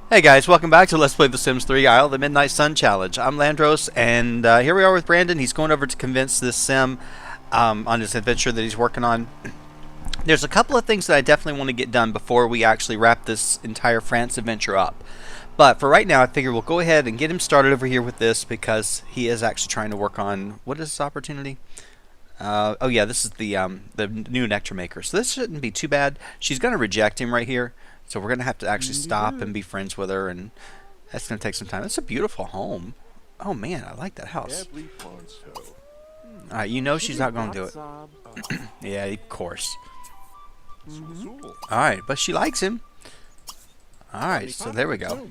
Hey guys, welcome back to Let's Play The Sims 3 Isle of the Midnight Sun Challenge. I'm Llandros, and here we are with Brandon. He's going over to convince this sim on this adventure that he's working on. There's a couple of things that I definitely want to get done before we actually wrap this entire France adventure up. But for right now, I figure we'll go ahead and get him started over here with this because he is actually trying to work on, what is this opportunity? Oh yeah, this is the new nectar maker. So this shouldn't be too bad. She's going to reject him right here. So we're going to have to actually stop and be friends with her, and that's going to take some time. It's a beautiful home. Oh man, I like that house. Alright, you know she's not going to do it. Yeah, of course. Alright, but she likes him. Alright, so there we go.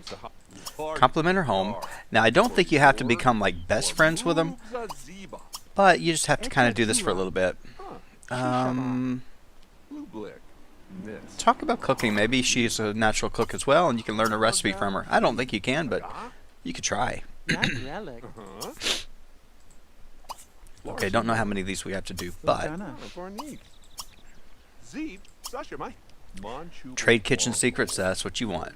Compliment her home. Now, I don't think you have to become like best friends with him, but you just have to kind of do this for a little bit. Talk about cooking. Maybe she's a natural cook as well, and you can learn a recipe from her. I don't think you can, but you could try. Okay, don't know how many of these we have to do, but trade kitchen secrets, that's what you want.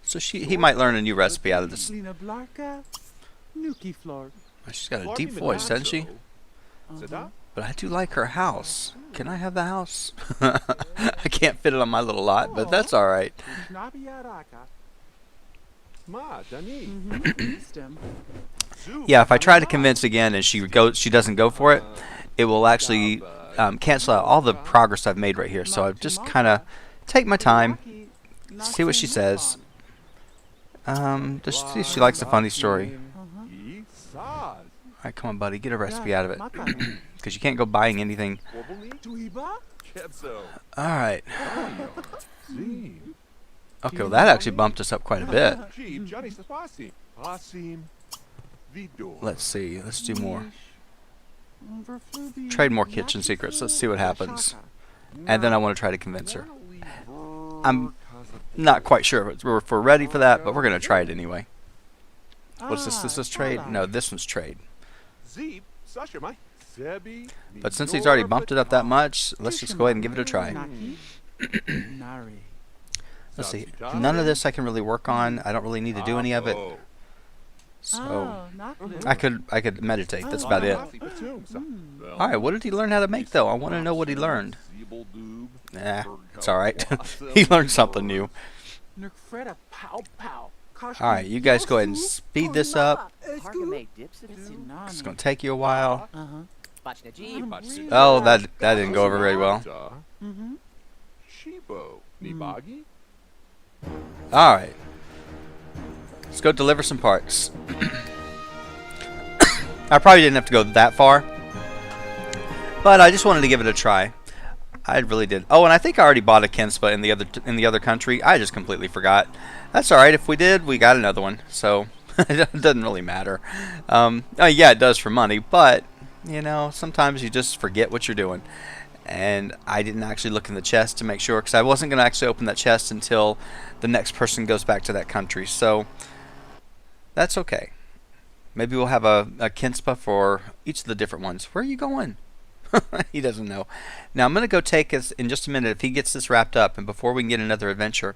So he might learn a new recipe out of this. She's got a deep voice, hasn't she? But I do like her house. Can I have the house? I can't fit it on my little lot, but that's alright. Yeah, if I try to convince again and she doesn't go for it, it will actually cancel out all the progress I've made right here. So I just kind of take my time, see what she says. Just see if she likes a funny story. Alright, come on, buddy. Get a recipe out of it. Because you can't go buying anything. Alright. Okay, well, that actually bumped us up quite a bit. Let's see. Let's do more. Trade more kitchen secrets. Let's see what happens. And then I want to try to convince her. I'm not quite sure if we're ready for that, but we're going to try it anyway. What's this? This is trade? No, this one's trade. But since he's already bumped it up that much, let's just go ahead and give it a try. Let's see. None of this I can really work on. I don't really need to do any of it. So I could meditate. That's about it. Alright, what did he learn how to make though? I want to know what he learned. Nah, it's alright. He learned something new. Alright, you guys go ahead and speed this up. It's going to take you a while. Oh, that didn't go over very well. Alright. Let's go deliver some parts. I probably didn't have to go that far, but I just wanted to give it a try. I really did. Oh, and I think I already bought a Kenspa in the other country. I just completely forgot. That's alright. If we did, we got another one. So it doesn't really matter. Oh, yeah, it does for money, but you know, sometimes you just forget what you're doing. And I didn't actually look in the chest to make sure, because I wasn't going to actually open that chest until the next person goes back to that country. So that's okay. Maybe we'll have a Kenspa for each of the different ones. Where are you going? He doesn't know. Now I'm going to go take us in just a minute if he gets this wrapped up, and before we can get another adventure,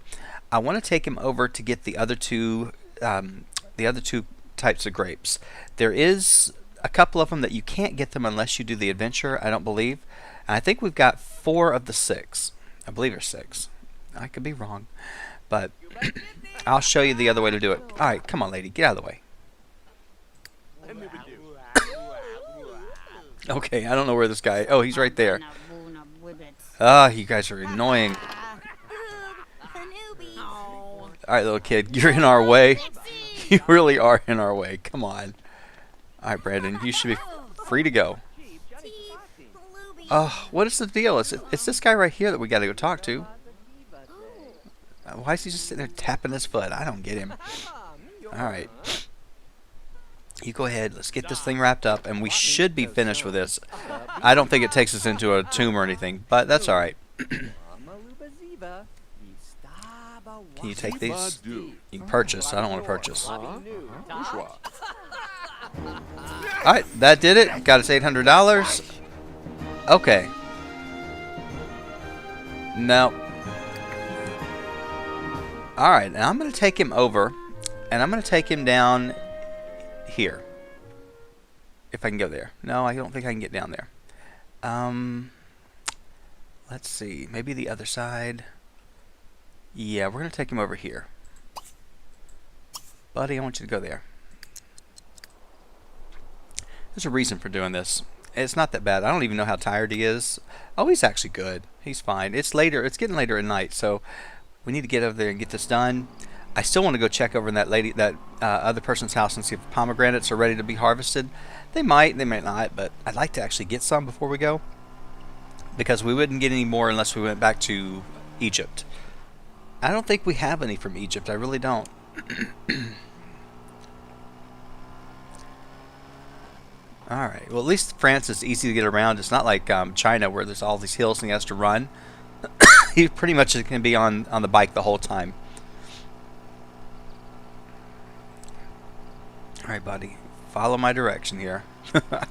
I want to take him over to get the other two types of grapes. There is a couple of them that you can't get them unless you do the adventure, I don't believe. And I think we've got 4 of the 6. I believe there's 6. I could be wrong, but I'll show you the other way to do it. All right, come on, lady, get out of the way. Okay, I don't know where this guy... Oh, he's right there. Ah, you guys are annoying. Alright, little kid, you're in our way. You really are in our way. Come on. Alright, Brandon, you should be free to go. What is the deal? It's this guy right here that we got to go talk to. Why is he just sitting there tapping his foot? I don't get him. Alright. You go ahead, let's get this thing wrapped up, and we should be finished with this. I don't think it takes us into a tomb or anything, but that's alright. Can you take these? You can purchase. I don't want to purchase. Alright, that did it. Got us $800. Okay. No. Alright, and I'm going to take him over, and I'm going to take him down here. If I can go there. No, I don't think I can get down there. Let's see. Maybe the other side. Yeah, we're going to take him over here. Buddy, I want you to go there. There's a reason for doing this. It's not that bad. I don't even know how tired he is. Oh, he's actually good. He's fine. It's later. It's getting later at night, so we need to get over there and get this done. I still want to go check over in that other person's house and see if pomegranates are ready to be harvested. They might not, but I'd like to actually get some before we go, because we wouldn't get any more unless we went back to Egypt. I don't think we have any from Egypt. I really don't. Alright, well, at least France is easy to get around. It's not like China, where there's all these hills and he has to run. He pretty much can be on the bike the whole time. Alright, buddy. Follow my direction here. Okay,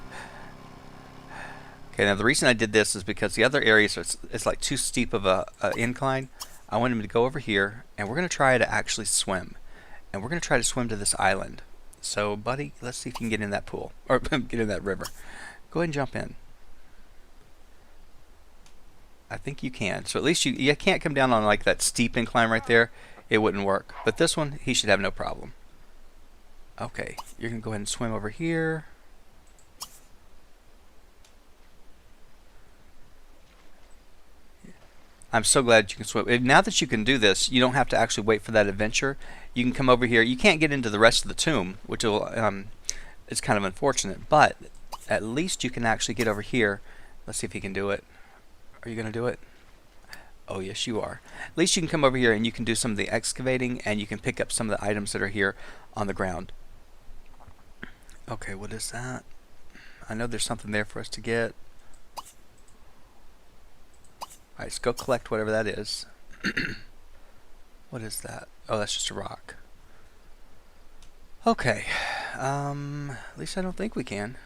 now the reason I did this is because the other areas, it's like too steep of a incline. I want him to go over here, and we're going to try to actually swim. And we're going to try to swim to this island. So, buddy, let's see if you can get in that pool. Or get in that river. Go ahead and jump in. I think you can. So at least you can't come down on like that steep incline right there. It wouldn't work. But this one, he should have no problem. Okay, you're going to go ahead and swim over here. I'm so glad you can swim. Now that you can do this, you don't have to actually wait for that adventure. You can come over here. You can't get into the rest of the tomb, which will, it's kind of unfortunate. But at least you can actually get over here. Let's see if you can do it. Are you going to do it? Oh, yes, you are. At least you can come over here and you can do some of the excavating, and you can pick up some of the items that are here on the ground. Okay, what is that? I know there's something there for us to get. Alright, let's go collect whatever that is. What is that? Oh, that's just a rock. Okay. At least I don't think we can.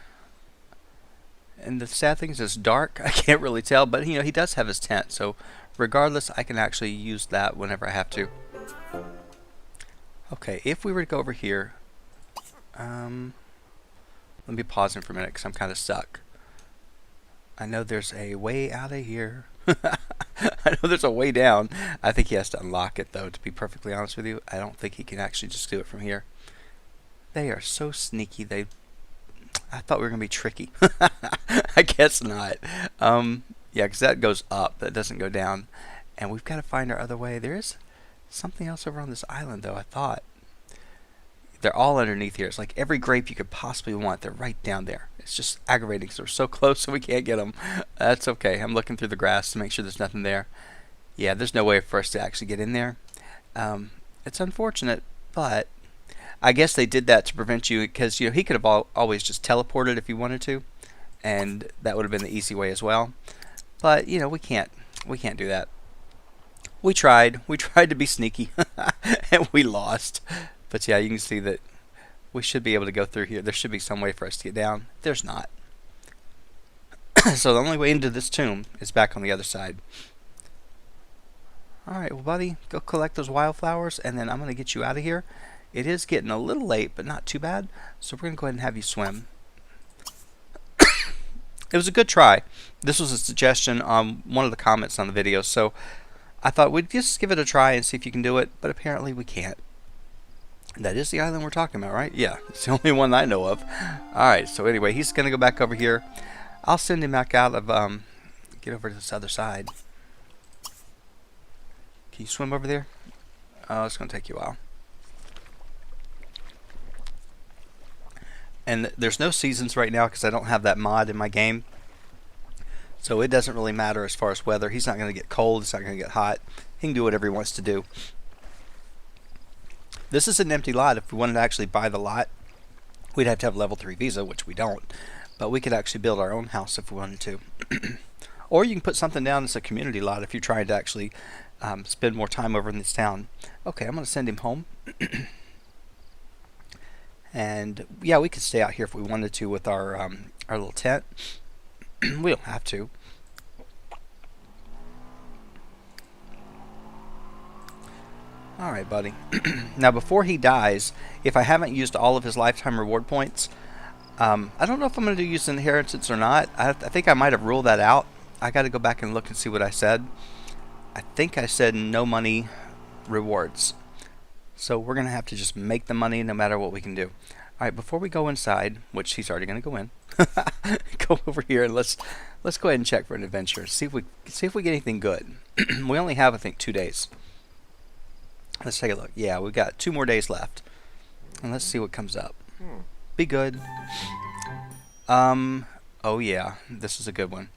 And the sad thing is it's dark. I can't really tell, but you know, he does have his tent, so regardless, I can actually use that whenever I have to. Okay, if we were to go over here, let me pause him for a minute because I'm kind of stuck. I know there's a way out of here. I know there's a way down. I think he has to unlock it, though, to be perfectly honest with you. I don't think he can actually just do it from here. They are so sneaky. I thought we were going to be tricky. I guess not. Yeah, because that goes up. That doesn't go down. And we've got to find our other way. There is something else over on this island, though, I thought. They're all underneath here. It's like every grape you could possibly want. They're right down there. It's just aggravating because we're so close so we can't get them. That's okay. I'm looking through the grass to make sure there's nothing there. Yeah, there's no way for us to actually get in there. It's unfortunate, but I guess they did that to prevent you, because you know he could have always just teleported if he wanted to, and that would have been the easy way as well. But you know we can't do that. We tried to be sneaky, and we lost. But yeah, you can see that we should be able to go through here. There should be some way for us to get down. There's not. So the only way into this tomb is back on the other side. Alright, well buddy, go collect those wildflowers, and then I'm going to get you out of here. It is getting a little late, but not too bad. So we're going to go ahead and have you swim. It was a good try. This was a suggestion on one of the comments on the video, so I thought we'd just give it a try and see if you can do it, but apparently we can't. That is the island we're talking about, right? Yeah, it's the only one I know of. Alright, so anyway, he's going to go back over here. I'll send him back out of, get over to this other side. Can you swim over there? Oh, it's going to take you a while. And there's no seasons right now because I don't have that mod in my game. So it doesn't really matter as far as weather. He's not going to get cold. He's not going to get hot. He can do whatever he wants to do. This is an empty lot. If we wanted to actually buy the lot, we'd have to have a level 3 visa, which we don't. But we could actually build our own house if we wanted to. Or you can put something down as a community lot if you're trying to actually spend more time over in this town. Okay, I'm going to send him home. And yeah, we could stay out here if we wanted to with our little tent. We don't have to. Alright, buddy. Now, before he dies, if I haven't used all of his lifetime reward points, I don't know if I'm going to use inheritance or not. I think I might have ruled that out. I got to go back and look and see what I said. I think I said no money rewards. So we're going to have to just make the money no matter what we can do. Alright, before we go inside, which he's already going to go in, go over here and let's go ahead and check for an adventure. See if we get anything good. We only have, I think, 2 days. Let's take a look. Yeah, we've got 2 more days left. And let's see what comes up. Be good. Oh yeah, this is a good one.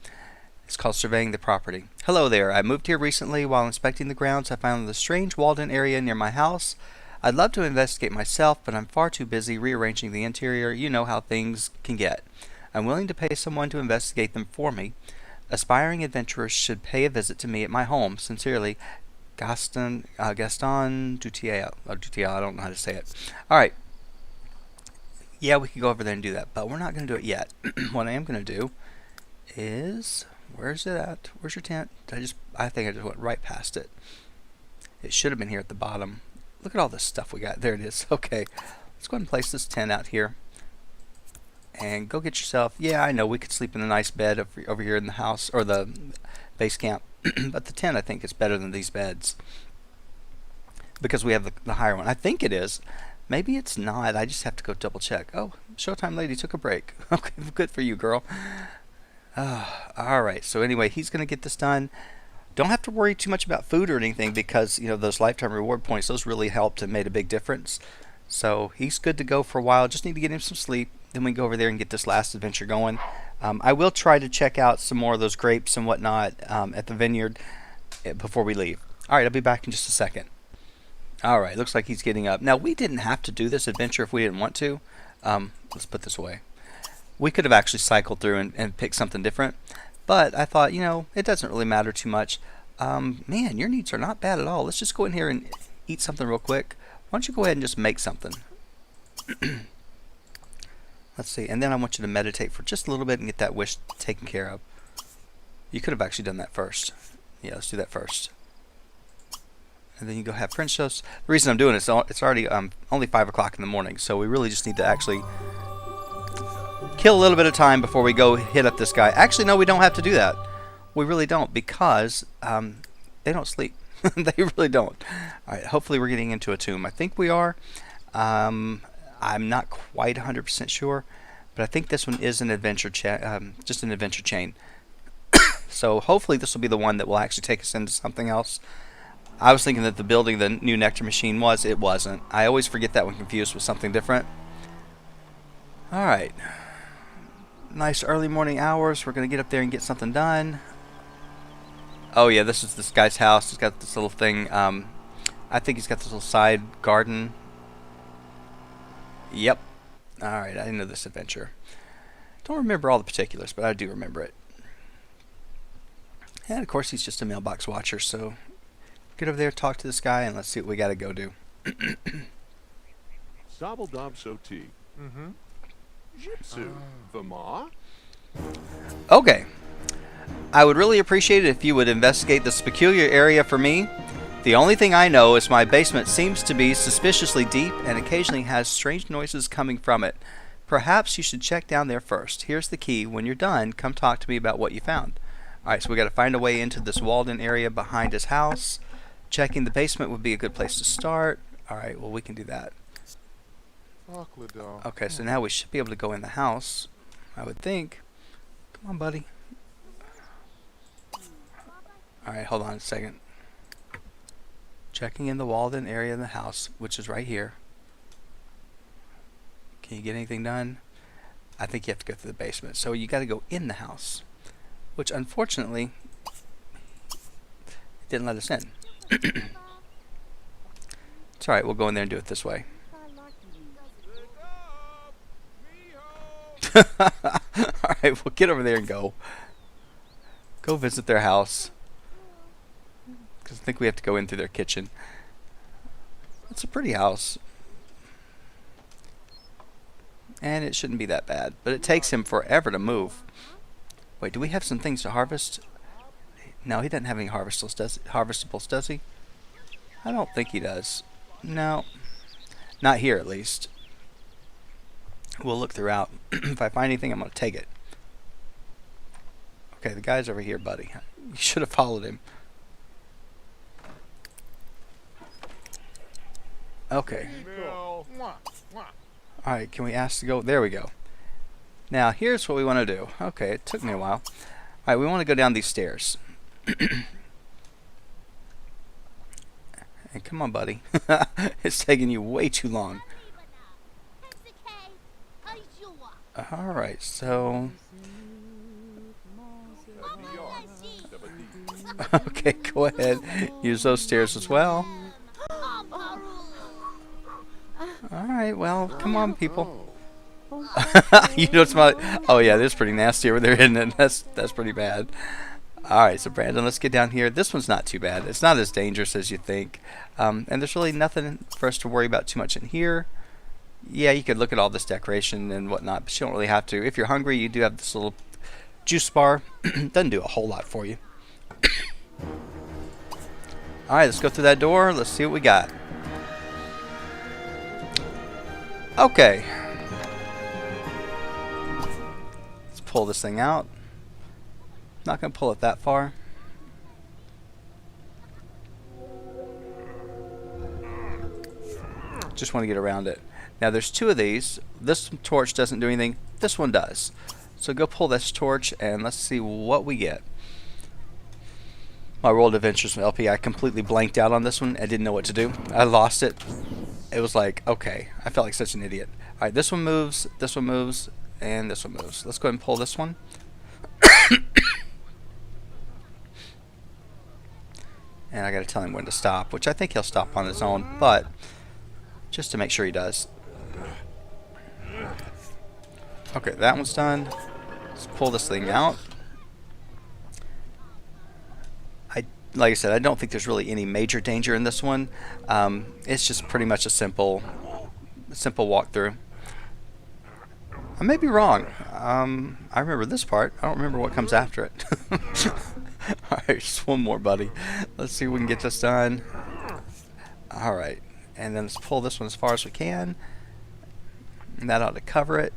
It's called Surveying the Property. Hello there. I moved here recently. While inspecting the grounds, I found the strange walled-in area near my house. I'd love to investigate myself, but I'm far too busy rearranging the interior. You know how things can get. I'm willing to pay someone to investigate them for me. Aspiring adventurers should pay a visit to me at my home. Sincerely, Gaston Dutier. Dutier, I don't know how to say it. Alright. Yeah, we could go over there and do that, but we're not going to do it yet. What I am going to do is... Where's it at? Where's your tent? I think I just went right past it. It should have been here at the bottom. Look at all this stuff we got. There it is. Okay. Let's go ahead and place this tent out here. And go get yourself... Yeah, I know. We could sleep in a nice bed over here in the house, or the base camp. But the tent, I think, is better than these beds. Because we have the higher one. I think it is. Maybe it's not. I just have to go double check. Oh, Showtime Lady took a break. Okay, good for you, girl. Alright, so anyway, he's going to get this done. Don't have to worry too much about food or anything because, you know, those lifetime reward points, those really helped and made a big difference. So he's good to go for a while. Just need to get him some sleep. Then we can go over there and get this last adventure going. I will try to check out some more of those grapes and whatnot at the vineyard before we leave. Alright, I'll be back in just a second. Alright, looks like he's getting up. Now, we didn't have to do this adventure if we didn't want to. Let's put this away. We could have actually cycled through and picked something different. But I thought, you know, it doesn't really matter too much. Man, your needs are not bad at all. Let's just go in here and eat something real quick. Why don't you go ahead and just make something? Let's see. And then I want you to meditate for just a little bit and get that wish taken care of. You could have actually done that first. Yeah, let's do that first. And then you go have French toast. The reason I'm doing it is it's already only 5 o'clock in the morning. So we really just need to actually... kill a little bit of time before we go hit up this guy. Actually, no, we don't have to do that. We really don't because they don't sleep. They really don't. Alright, hopefully we're getting into a tomb. I think we are. I'm not quite 100% sure, but I think this one is an adventure just an adventure chain. So hopefully this will be the one that will actually take us into something else. I was thinking that the building the new nectar machine was. It wasn't. I always forget that when confused with something different. Alright. Nice early morning hours. We're going to get up there and get something done. Oh yeah, this is this guy's house. He's got this little thing. I think he's got this little side garden. Yep. Alright, I know this adventure. Don't remember all the particulars, but I do remember it. And of course he's just a mailbox watcher, so get over there, talk to this guy, and let's see what we got to go do. Sobbledob Soti. Jitsu. Vama? Okay. I would really appreciate it if you would investigate this peculiar area for me. The only thing I know is my basement seems to be suspiciously deep and occasionally has strange noises coming from it. Perhaps you should check down there first. Here's the key. When you're done, come talk to me about what you found. Alright, so we got to find a way into this walled-in area behind his house. Checking the basement would be a good place to start. Alright, well we can do that. Okay, so now we should be able to go in the house, I would think. Come on, buddy. Alright, hold on a second. Checking in the walled-in area in the house, which is right here. Can you get anything done? I think you have to go through the basement. So you got to go in the house, which unfortunately it didn't let us in. It's alright, we'll go in there and do it this way. Alright, we'll get over there and go visit their house. Because I think we have to go in through their kitchen. It's a pretty house. And it shouldn't be that bad. But it takes him forever to move. Wait, do we have some things to harvest? No, he doesn't have any harvestables, does he? I don't think he does. No. Not here, at least. We'll look throughout. If I find anything, I'm going to take it. Okay, the guy's over here, buddy. You should have followed him. Okay. Alright, can we ask to go? There we go. Now, here's what we want to do. Okay, it took me a while. Alright, we want to go down these stairs. And come on, buddy. It's taking you way too long. Alright, so... Okay, go ahead. Use those stairs as well. Alright, well, come on, people. You know what's my... Oh, yeah, this is pretty nasty over there, isn't it? That's pretty bad. Alright, so Brandon, let's get down here. This one's not too bad. It's not as dangerous as you think. And there's really nothing for us to worry about too much in here. Yeah, you could look at all this decoration and whatnot, but you don't really have to. If you're hungry, you do have this little juice bar. Doesn't do a whole lot for you. Alright, let's go through that door. Let's see what we got. Okay. Let's pull this thing out. Not going to pull it that far. Just want to get around it. Now there's two of these. This torch doesn't do anything. This one does. So go pull this torch and let's see what we get. My World Adventures from LP, I completely blanked out on this one. I didn't know what to do. I lost it. It was like, okay. I felt like such an idiot. Alright, this one moves, and this one moves. Let's go ahead and pull this one. And I gotta tell him when to stop, which I think he'll stop on his own, but just to make sure he does. Okay, that one's done. Let's pull this thing out. Like I said, I don't think there's really any major danger in this one. It's just pretty much a simple walkthrough. I may be wrong. I remember this part. I don't remember what comes after it. Alright, just one more, buddy. Let's see if we can get this done. Alright, and then let's pull this one as far as we can. And that ought to cover it.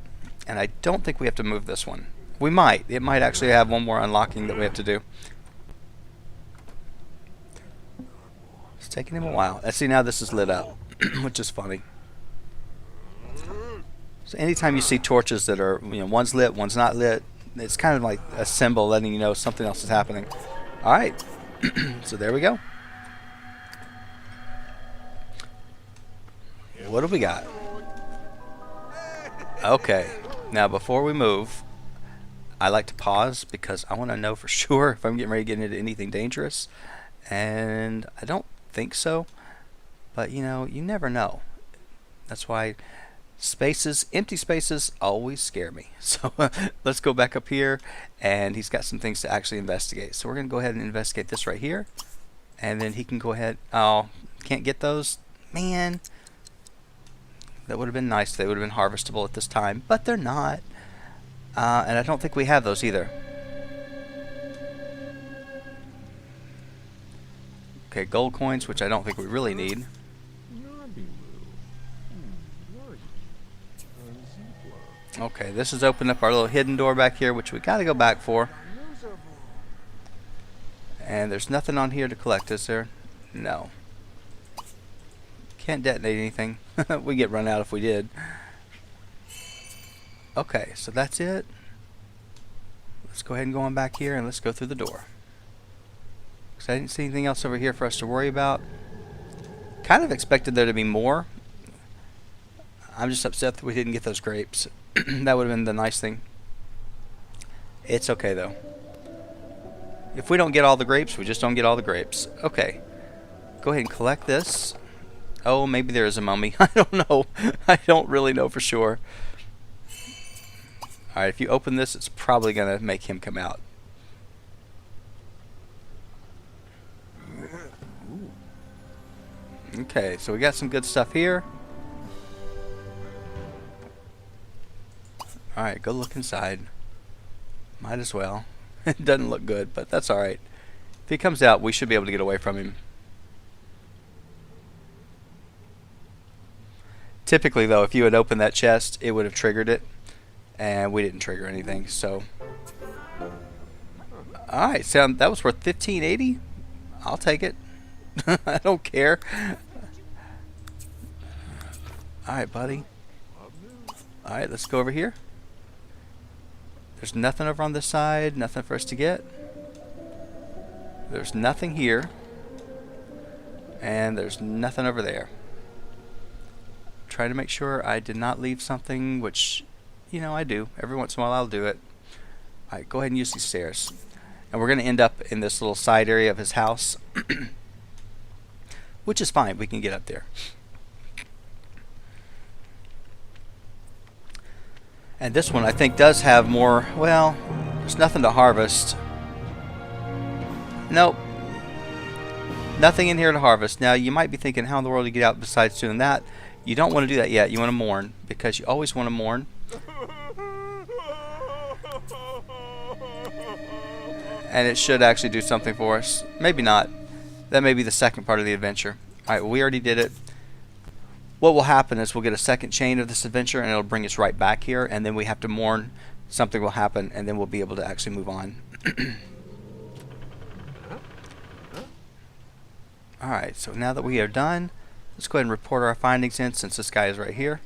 And I don't think we have to move this one. We might. It might actually have one more unlocking that we have to do. It's taking him a while. See, now this is lit up, which is funny. So anytime you see torches that are, one's lit, one's not lit, it's kind of like a symbol letting you know something else is happening. Alright, so there we go. What do we got? Okay, now before we move, I like to pause because I want to know for sure if I'm getting ready to get into anything dangerous. And I don't think so, but you never know. That's why empty spaces always scare me. So let's go back up here, and he's got some things to actually investigate. So we're going to go ahead and investigate this right here, and then he can go ahead. Oh, can't get those? Man, that would have been nice. They would have been harvestable at this time, but they're not. And I don't think we have those either. Okay, gold coins, which I don't think we really need. Okay, this has opened up our little hidden door back here, which we got to go back for. And there's nothing on here to collect, is there? No. Can't detonate anything. We get run out if we did. Okay, so that's it. Let's go ahead and go on back here and let's go through the door. Because I didn't see anything else over here for us to worry about. Kind of expected there to be more. I'm just upset that we didn't get those grapes. That would have been the nice thing. It's okay though. If we don't get all the grapes, we just don't get all the grapes. Okay. Go ahead and collect this. Oh, maybe there is a mummy. I don't know. I don't really know for sure. Alright, if you open this, it's probably going to make him come out. Okay, so we got some good stuff here. Alright, go look inside. Might as well. It doesn't look good, but that's alright. If he comes out, we should be able to get away from him. Typically, though, if you had opened that chest, it would have triggered it, and we didn't trigger anything. So, all right, so that was worth 1580. I'll take it. I don't care. All right, buddy. All right, let's go over here. There's nothing over on this side. Nothing for us to get. There's nothing here. And there's nothing over there. Try to make sure I did not leave something, which, you know, I do. Every once in a while I'll do it. Alright, go ahead and use these stairs. And we're going to end up in this little side area of his house. Which is fine. We can get up there. And this one I think does have more, well, there's nothing to harvest. Nope. Nothing in here to harvest. Now you might be thinking, how in the world do you get out besides doing that? You don't want to do that yet. You want to mourn, because you always want to mourn. And it should actually do something for us. Maybe not. That may be the second part of the adventure. Alright, well, we already did it. What will happen is we'll get a second chain of this adventure, and it'll bring us right back here, and then we have to mourn. Something will happen, and then we'll be able to actually move on. Alright, so now that we are done, let's go ahead and report our findings in, since this guy is right here.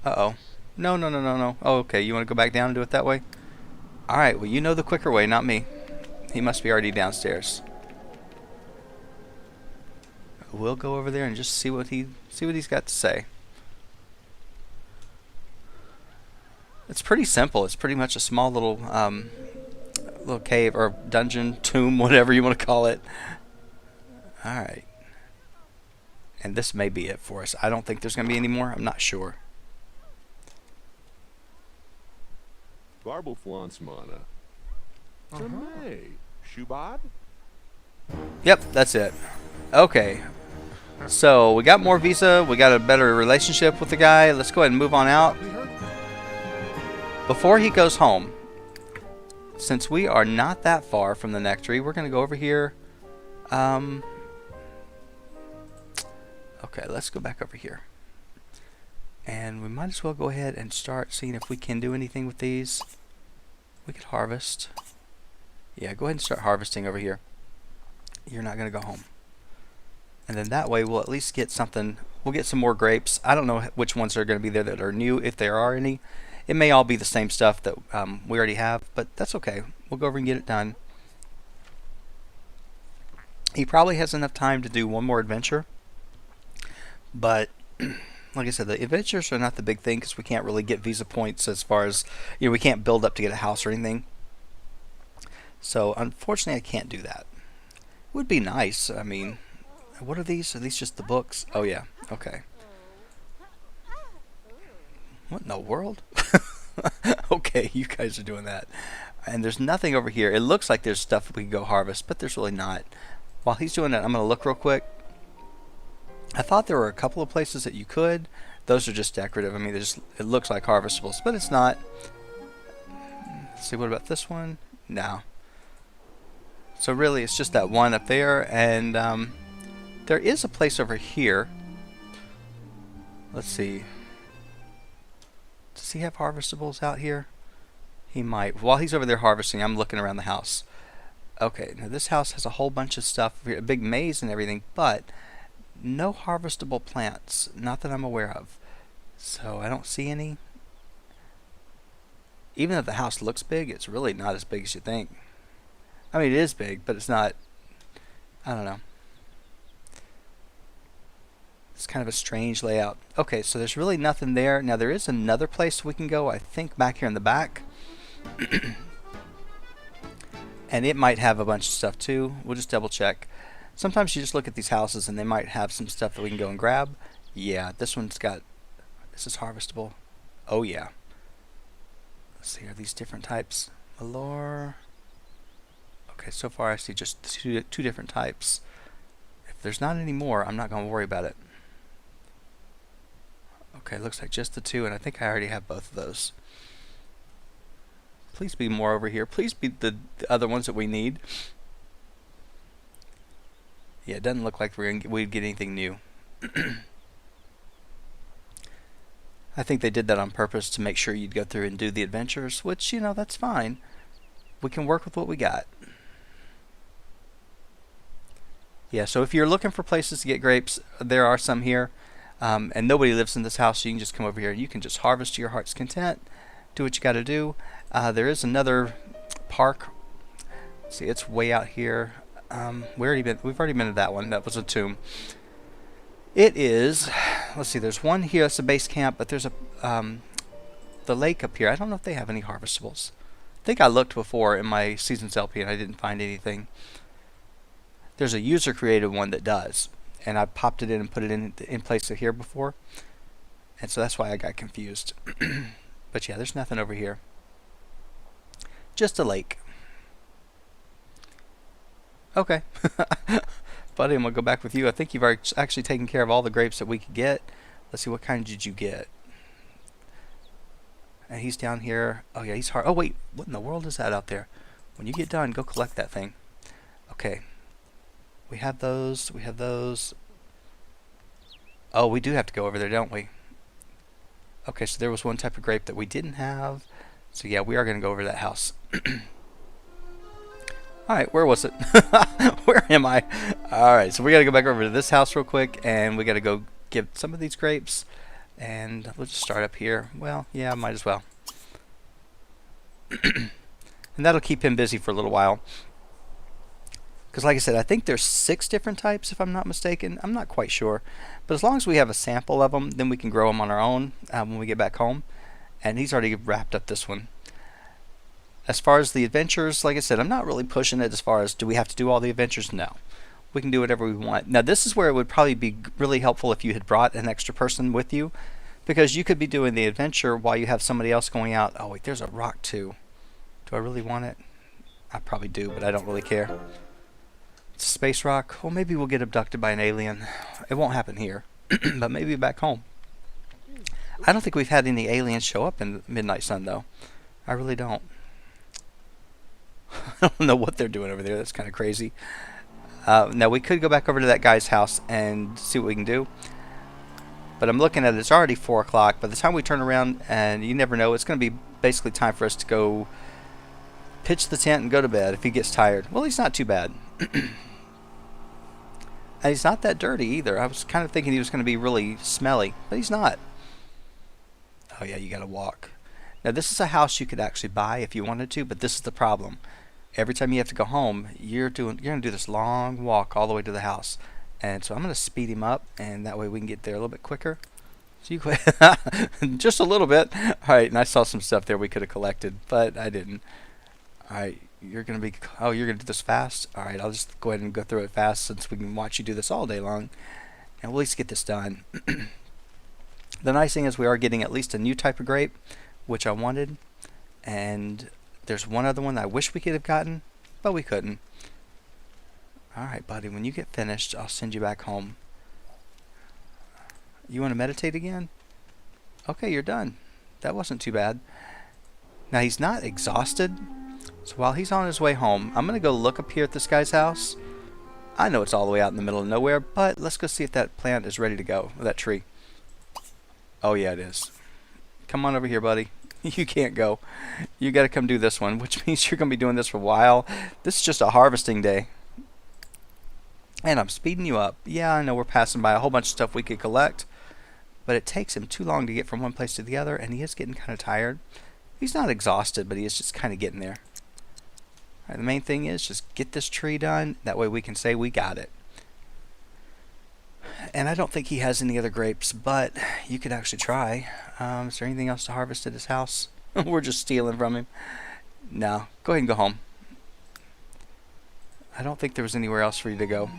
Uh-oh. No, no, no, no, no. Oh, okay, you want to go back down and do it that way? Alright, well, you know the quicker way, not me. He must be already downstairs. We'll go over there and just see what he's got to say. It's pretty simple. It's pretty much a small little cave or dungeon, tomb, whatever you want to call it. Alright. And this may be it for us. I don't think there's going to be any more. I'm not sure. Barbelflansmana. May. Shubad? Yep, that's it. Okay. So, we got more visa. We got a better relationship with the guy. Let's go ahead and move on out. Before he goes home, since we are not that far from the nectary, we're going to go over here. Okay, let's go back over here. And we might as well go ahead and start seeing if we can do anything with these. We could harvest. Yeah, go ahead and start harvesting over here. You're not going to go home. And then that way we'll at least get something. We'll get some more grapes. I don't know which ones are going to be there that are new, if there are any. It may all be the same stuff that we already have, but that's okay. We'll go over and get it done. He probably has enough time to do one more adventure. But, like I said, the adventures are not the big thing, because we can't really get visa points as far as, you know, we can't build up to get a house or anything. So, unfortunately, I can't do that. It would be nice. I mean, what are these? Are these just the books? Oh, yeah. Okay. What in the world? Okay, you guys are doing that. And there's nothing over here. It looks like there's stuff we can go harvest, but there's really not. While he's doing that, I'm going to look real quick. I thought there were a couple of places that you could. Those are just decorative. I mean, it looks like harvestables, but it's not. Let's see, what about this one? No. So really, it's just that one up there, and there is a place over here. Let's see. Does he have harvestables out here? He might. While he's over there harvesting, I'm looking around the house. Okay, now this house has a whole bunch of stuff, a big maze and everything, but no harvestable plants. Not that I'm aware of. So I don't see any. Even though the house looks big, it's really not as big as you think. I mean, it is big, but it's not, I don't know. It's kind of a strange layout. Okay, so there's really nothing there. Now there is another place we can go, I think back here in the back. And it might have a bunch of stuff too. We'll just double check. Sometimes you just look at these houses and they might have some stuff that we can go and grab. Yeah, this one's got, this is harvestable. Oh yeah. Let's see, are these different types? Malor. Okay, so far I see just two different types. If there's not any more, I'm not going to worry about it. Okay, looks like just the two, and I think I already have both of those. Please be more over here. Please be the other ones that we need. Yeah, it doesn't look like we'd get anything new. I think they did that on purpose to make sure you'd go through and do the adventures, which, you know, that's fine. We can work with what we got. Yeah, so if you're looking for places to get grapes, there are some here. And nobody lives in this house, so you can just come over here and you can just harvest to your heart's content. Do what you got to do. There is another park. See, it's way out here. We've already been to that one. That was a tomb. It is. Let's see. There's one here. That's a base camp, but there's the lake up here. I don't know if they have any harvestables. I think I looked before in my Seasons LP and I didn't find anything. There's a user created one that does, and I popped it in and put it in place of here before, and so that's why I got confused. But yeah, there's nothing over here. Just a lake. Okay. Buddy, I'm going to go back with you. I think you've actually taken care of all the grapes that we could get. Let's see, what kind did you get? And he's down here. Oh yeah, he's hard. Oh wait, what in the world is that out there? When you get done, go collect that thing. Okay. We have those. We have those. Oh, we do have to go over there, don't we? Okay, so there was one type of grape that we didn't have. So yeah, we are going to go over to that house. Alright, where was it? Where am I? Alright, so we got to go back over to this house real quick, and we got to go get some of these grapes. And we'll just start up here. Well, yeah, might as well. And that'll keep him busy for a little while. Because like I said, I think there's 6 different types, if I'm not mistaken. I'm not quite sure. But as long as we have a sample of them, then we can grow them on our own when we get back home. And he's already wrapped up this one. As far as the adventures, like I said, I'm not really pushing it as far as do we have to do all the adventures? No. We can do whatever we want. Now this is where it would probably be really helpful if you had brought an extra person with you, because you could be doing the adventure while you have somebody else going out. Oh wait, there's a rock too. Do I really want it? I probably do, but I don't really care. It's a space rock. Well, maybe we'll get abducted by an alien. It won't happen here, but maybe back home. I don't think we've had any aliens show up in Midnight Sun though. I really don't. I don't know what they're doing over there. That's kind of crazy. Now we could go back over to that guy's house and see what we can do. But I'm looking at it. It's already 4 o'clock. By the time we turn around, and you never know, it's going to be basically time for us to go pitch the tent and go to bed if he gets tired. Well, he's not too bad. And he's not that dirty either. I was kind of thinking he was going to be really smelly, but he's not. Oh yeah, you got to walk. Now this is a house you could actually buy if you wanted to, but this is the problem. Every time you have to go home, you're going to do this long walk all the way to the house. And so I'm going to speed him up, and that way we can get there a little bit quicker. So you just a little bit. All right, and I saw some stuff there we could have collected, but I didn't. All right, you're going to be, oh, you're going to do this fast? All right, I'll just go ahead and go through it fast since we can watch you do this all day long. And we'll at least get this done. The nice thing is we are getting at least a new type of grape, which I wanted. And there's one other one that I wish we could have gotten, but we couldn't. Alright, buddy, when you get finished, I'll send you back home. You want to meditate again? Okay, you're done. That wasn't too bad. Now, he's not exhausted, so while he's on his way home, I'm going to go look up here at this guy's house. I know it's all the way out in the middle of nowhere, but let's go see if that plant is ready to go, that tree. Oh, yeah, it is. Come on over here, buddy. You can't go. You got to come do this one, which means you're going to be doing this for a while. This is just a harvesting day. And I'm speeding you up. Yeah, I know we're passing by a whole bunch of stuff we could collect, but it takes him too long to get from one place to the other, and he is getting kind of tired. He's not exhausted, but he is just kind of getting there. All right, the main thing is just get this tree done. That way we can say we got it. And I don't think he has any other grapes, but you could actually try. Is there anything else to harvest at his house? We're just stealing from him. No, go ahead and go home. I don't think there was anywhere else for you to go.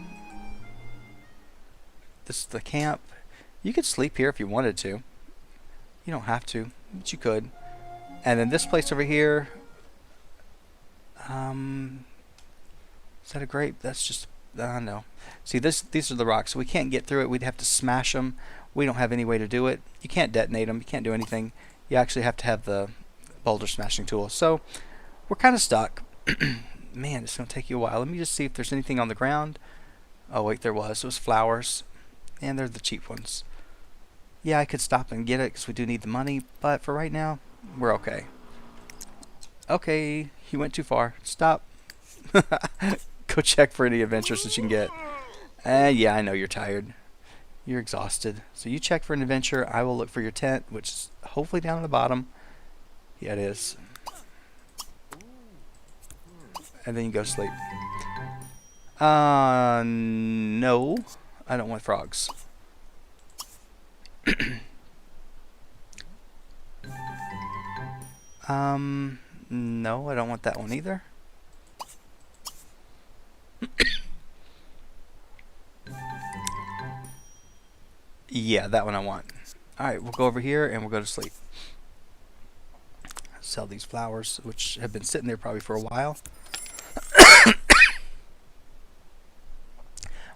This is the camp. You could sleep here if you wanted to. You don't have to, but you could. And then this place over here. Is that a grape? That's just, no. See, these are the rocks. So we can't get through it. We'd have to smash them. We don't have any way to do it. You can't detonate them. You can't do anything. You actually have to have the boulder smashing tool. So we're kind of stuck. Man, it's going to take you a while. Let me just see if there's anything on the ground. Oh, wait, there was. It was flowers. And they're the cheap ones. Yeah, I could stop and get it because we do need the money, but for right now, we're okay. Okay, he went too far. Stop. Go check for any adventures that you can get. Yeah, I know you're tired. You're exhausted. So you check for an adventure. I will look for your tent, which is hopefully down at the bottom. Yeah, it is. And then you go to sleep. No. I don't want frogs. No, I don't want that one either. Yeah, that one I want. Alright, we'll go over here and we'll go to sleep. Sell these flowers, which have been sitting there probably for a while.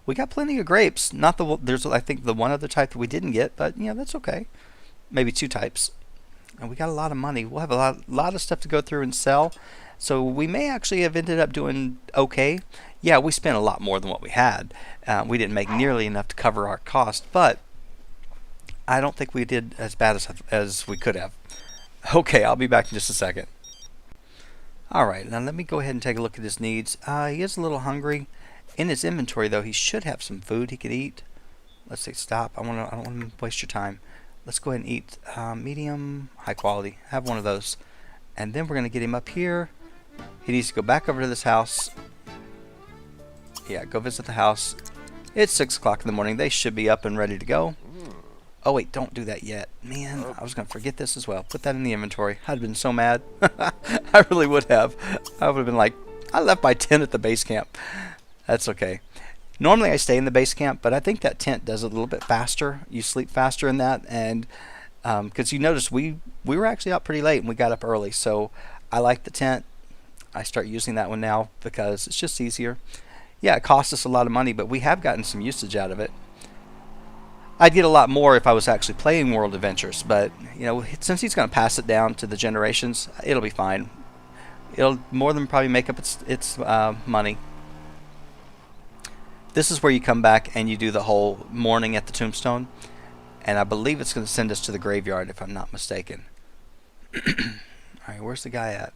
We got plenty of grapes. Not the there's I think the one other type that we didn't get, but yeah, that's okay. Maybe two types. And we got a lot of money. We'll have a lot of stuff to go through and sell. So we may actually have ended up doing okay. Yeah, we spent a lot more than what we had. We didn't make nearly enough to cover our cost, but I don't think we did as bad as we could have. Okay, I'll be back in just a second. Alright, now let me go ahead and take a look at his needs. He is a little hungry. In his inventory, though, he should have some food he could eat. Let's say stop. I don't want to waste your time. Let's go ahead and eat medium, high quality. Have one of those. And then we're going to get him up here. He needs to go back over to this house. Yeah, go visit the house. It's 6 o'clock in the morning. They should be up and ready to go. Oh, wait, don't do that yet. Man, I was going to forget this as well. Put that in the inventory. I'd have been so mad. I really would have. I would have been like, I left my tent at the base camp. That's okay. Normally I stay in the base camp, but I think that tent does it a little bit faster. You sleep faster in that, and because you notice we were actually out pretty late and we got up early, so I like the tent. I start using that one now because it's just easier. Yeah, it costs us a lot of money, but we have gotten some usage out of it. I'd get a lot more if I was actually playing World Adventures, but you know, since he's going to pass it down to the generations, it'll be fine. It'll more than probably make up its money. This is where you come back and you do the whole mourning at the tombstone, and I believe it's going to send us to the graveyard if I'm not mistaken. Alright, where's the guy at?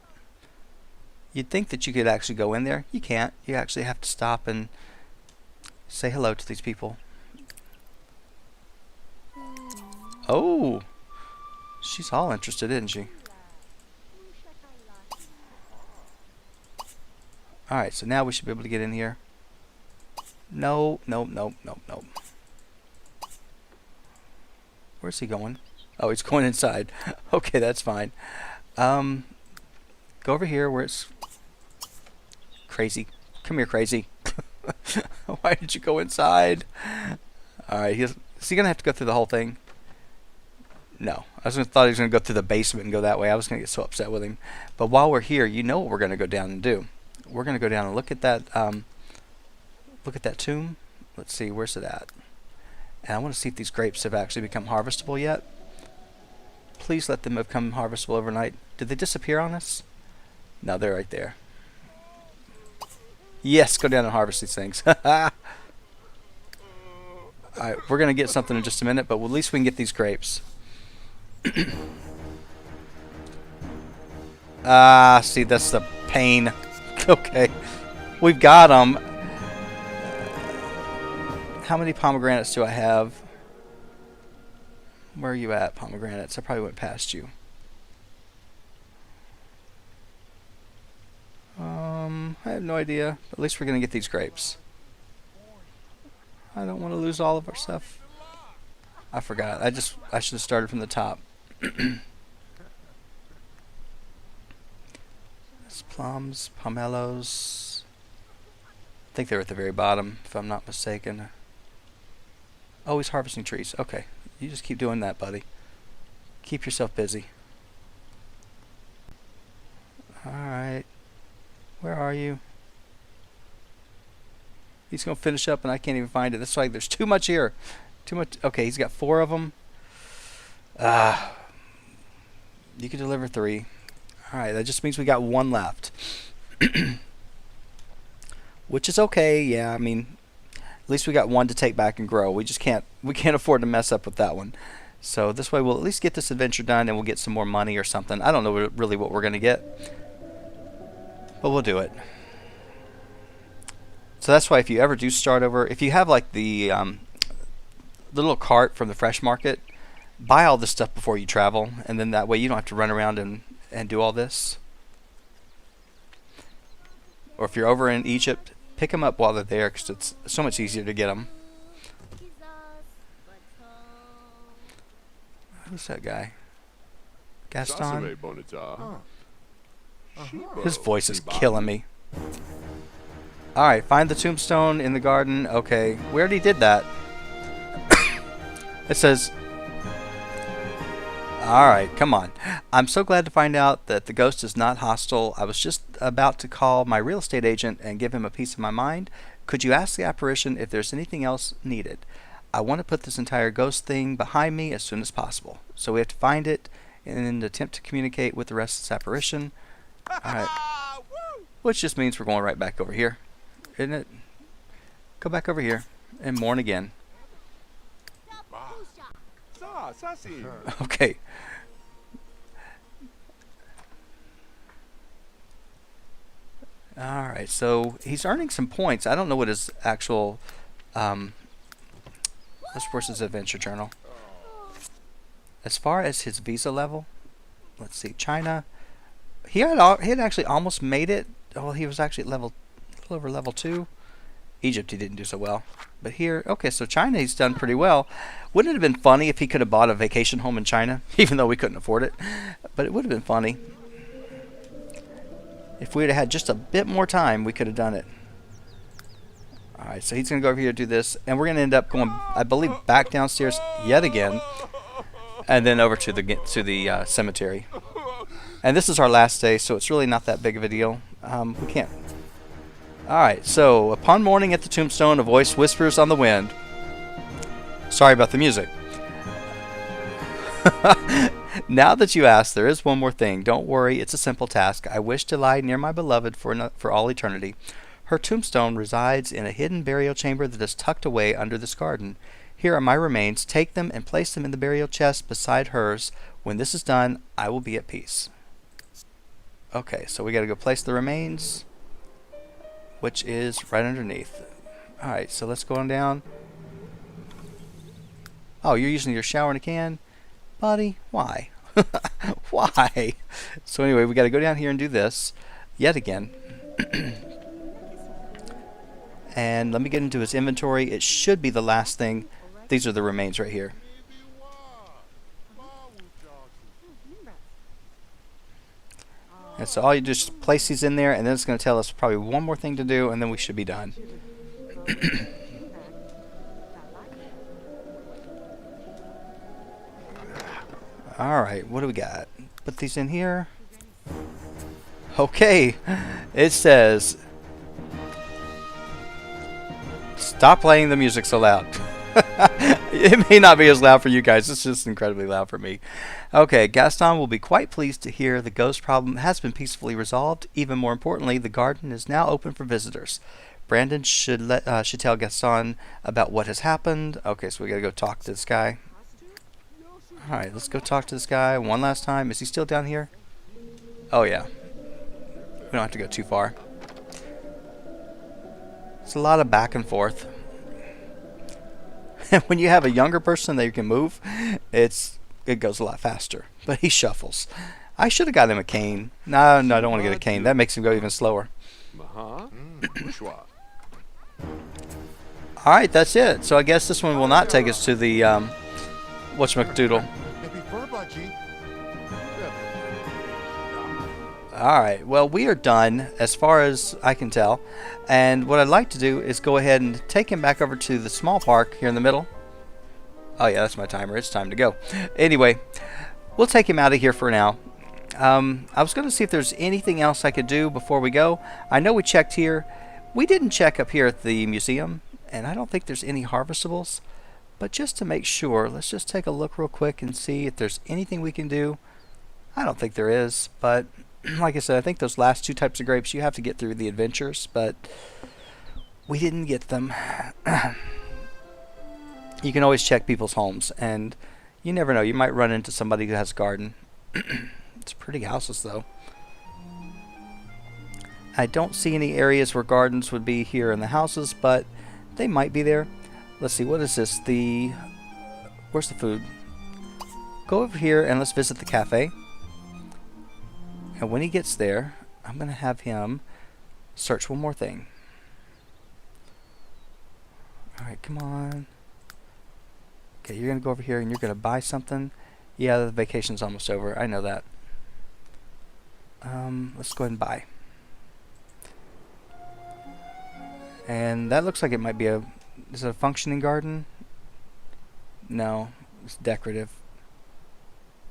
You'd think that you could actually go in there. You can't. You actually have to stop and say hello to these people. Oh, she's all interested, isn't she? Alright, so now we should be able to get in here. No. Where's he going? Oh, he's going inside. Okay, that's fine. Go over here where it's crazy. Come here, crazy. Why did you go inside? Alright, is he going to have to go through the whole thing? No. Thought he was going to go through the basement and go that way. I was going to get so upset with him. But while we're here, you know what we're going to go down and do. We're going to go down and look at that tomb. Let's see, where's it at? And I want to see if these grapes have actually become harvestable yet. Please let them have become harvestable overnight. Did they disappear on us? No, they're right there. Yes, go down and harvest these things. Alright, we're going to get something in just a minute, but at least we can get these grapes. See, that's the pain. Okay, we've got them. How many pomegranates do I have? Where are you at, pomegranates? I probably went past you. I have no idea. At least we're going to get these grapes. I don't want to lose all of our stuff. I forgot. I should have started from the top. There's plums, pomelos. I think they're at the very bottom, if I'm not mistaken. Oh, he's harvesting trees. Okay. You just keep doing that, buddy. Keep yourself busy. Alright. Where are you? He's going to finish up and I can't even find it. That's like there's too much here. Too much. Okay, he's got 4 of them. You can deliver 3. Alright, that just means we got 1 left. Which is okay. Yeah, I mean, at least we got 1 to take back and grow. We can't afford to mess up with that one. So this way we'll at least get this adventure done and we'll get some more money or something. I don't know really what we're going to get, but we'll do it. So that's why if you ever do start over, if you have like the little cart from the fresh market, buy all this stuff before you travel, and then that way you don't have to run around and do all this. Or if you're over in Egypt, pick them up while they're there because it's so much easier to get them. Who's that guy? Gaston? His voice is killing me. Alright, find the tombstone in the garden. Okay, we already did that. It says... Alright, come on. I'm so glad to find out that the ghost is not hostile. I was just about to call my real estate agent and give him a piece of my mind. Could you ask the apparition if there's anything else needed? I want to put this entire ghost thing behind me as soon as possible. So we have to find it and attempt to communicate with the rest of this apparition. Alright. Which just means we're going right back over here. Isn't it? Go back over here and mourn again. Okay. Alright, so he's earning some points. I don't know what his actual... let's force his adventure journal. As far as his visa level, let's see, China. He had actually almost made it. Well, he was actually at a little over level 2. Egypt, he didn't do so well. But here, okay, so China, he's done pretty well. Wouldn't it have been funny if he could have bought a vacation home in China, even though we couldn't afford it? But it would have been funny. If we had had just a bit more time, we could have done it. Alright, so he's going to go over here and do this. And we're going to end up going, I believe, back downstairs yet again. And then over to the cemetery. And this is our last day, so it's really not that big of a deal. We can't. Alright, so upon morning at the tombstone, a voice whispers on the wind. Sorry about the music. Now that you ask, there is one more thing. Don't worry, it's a simple task. I wish to lie near my beloved for all eternity. Her tombstone resides in a hidden burial chamber that is tucked away under this garden. Here are my remains. Take them and place them in the burial chest beside hers. When this is done, I will be at peace. Okay, so we got to go place the remains, which is right underneath. Alright, so let's go on down. Oh, you're using your shower in a can? Buddy, why? Why? So anyway, we got to go down here and do this yet again. And let me get into his inventory. It should be the last thing. These are the remains right here. And so all you just place these in there, and then it's going to tell us probably one more thing to do, and then we should be done. Alright, what do we got? Put these in here. Okay, it says, stop playing the music so loud. It may not be as loud for you guys, it's just incredibly loud for me. Okay, Gaston will be quite pleased to hear the ghost problem has been peacefully resolved. Even more importantly, the garden is now open for visitors. Brandon should tell Gaston about what has happened. Okay, so we gotta go talk to this guy. Alright, let's go talk to this guy one last time. Is he still down here? Oh yeah. We don't have to go too far. It's a lot of back and forth. When you have a younger person that you can move, it goes a lot faster. But he shuffles. I should have got him a cane. No, I don't want to get a cane. That makes him go even slower. Alright, that's it. So I guess this one will not take us to the whatchamacdoodle. Alright, well, we are done as far as I can tell. And what I'd like to do is go ahead and take him back over to the small park here in the middle. Oh yeah, that's my timer. It's time to go. Anyway, we'll take him out of here for now. I was going to see if there's anything else I could do before we go. I know we checked here. We didn't check up here at the museum, and I don't think there's any harvestables. But just to make sure, let's just take a look real quick and see if there's anything we can do. I don't think there is, but like I said, I think those last two types of grapes, you have to get through the adventures, but we didn't get them. You can always check people's homes, and You never know. You might run into somebody who has a garden. It's pretty houses, though. I don't see any areas where gardens would be here in the houses, but they might be there. Let's see. What is this? Where's the food? Go over here and let's visit the cafe. And when he gets there, I'm going to have him search one more thing. Alright, come on. Okay, you're going to go over here and you're going to buy something. Yeah, the vacation's almost over. I know that. Let's go ahead and buy. And that looks like it might be is it a functioning garden? No, it's decorative.